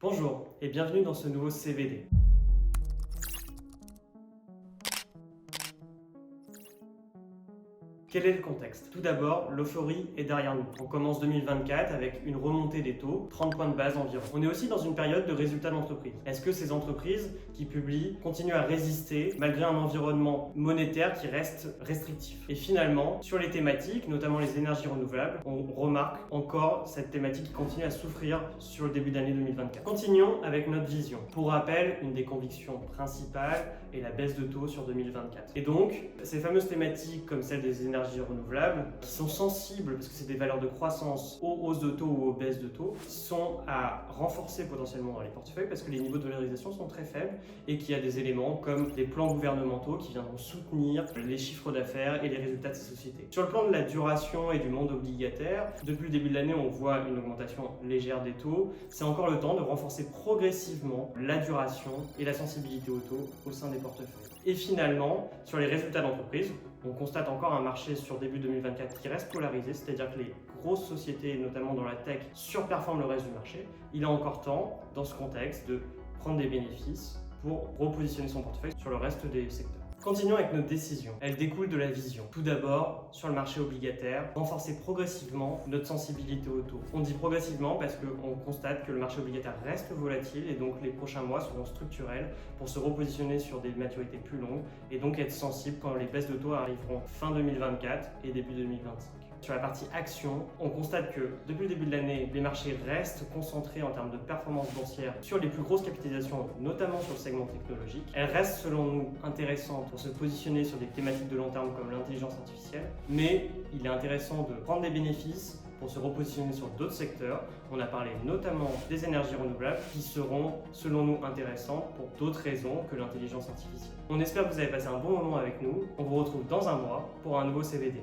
Bonjour et bienvenue dans ce nouveau CVD. Quel est le contexte? Tout d'abord, l'euphorie est derrière nous. On commence 2024 avec une remontée des taux, 30 points de base environ. On est aussi dans une période de résultats d'entreprise. Est-ce que ces entreprises qui publient continuent à résister malgré un environnement monétaire qui reste restrictif? Et finalement, sur les thématiques, notamment les énergies renouvelables, on remarque encore cette thématique qui continue à souffrir sur le début d'année 2024. Continuons avec notre vision. Pour rappel, une des convictions principales est la baisse de taux sur 2024. Et donc, ces fameuses thématiques comme celle des énergies renouvelables, qui sont sensibles, parce que c'est des valeurs de croissance, aux hausses de taux ou aux baisses de taux, sont à renforcer potentiellement dans les portefeuilles parce que les niveaux de valorisation sont très faibles et qu'il y a des éléments comme des plans gouvernementaux qui viendront soutenir les chiffres d'affaires et les résultats de ces sociétés. Sur le plan de la duration et du monde obligataire, depuis le début de l'année, on voit une augmentation légère des taux. C'est encore le temps de renforcer progressivement la duration et la sensibilité aux taux au sein des portefeuilles. Et finalement, sur les résultats d'entreprise, on constate encore un marché sur début 2024 qui reste polarisé, c'est-à-dire que les grosses sociétés, notamment dans la tech, surperforment le reste du marché. Il est encore temps, dans ce contexte, de prendre des bénéfices pour repositionner son portefeuille sur le reste des secteurs. Continuons avec nos décisions. Elles découlent de la vision. Tout d'abord, sur le marché obligataire, renforcer progressivement notre sensibilité au taux. On dit progressivement parce qu'on constate que le marché obligataire reste volatile et donc les prochains mois seront structurels pour se repositionner sur des maturités plus longues et donc être sensible quand les baisses de taux arriveront fin 2024 et début 2025. Sur la partie action, on constate que depuis le début de l'année, les marchés restent concentrés en termes de performance boursière sur les plus grosses capitalisations, notamment sur le segment technologique. Elles restent selon nous intéressantes pour se positionner sur des thématiques de long terme comme l'intelligence artificielle, mais il est intéressant de prendre des bénéfices pour se repositionner sur d'autres secteurs. On a parlé notamment des énergies renouvelables qui seront, selon nous, intéressantes pour d'autres raisons que l'intelligence artificielle. On espère que vous avez passé un bon moment avec nous. On vous retrouve dans un mois pour un nouveau CVD.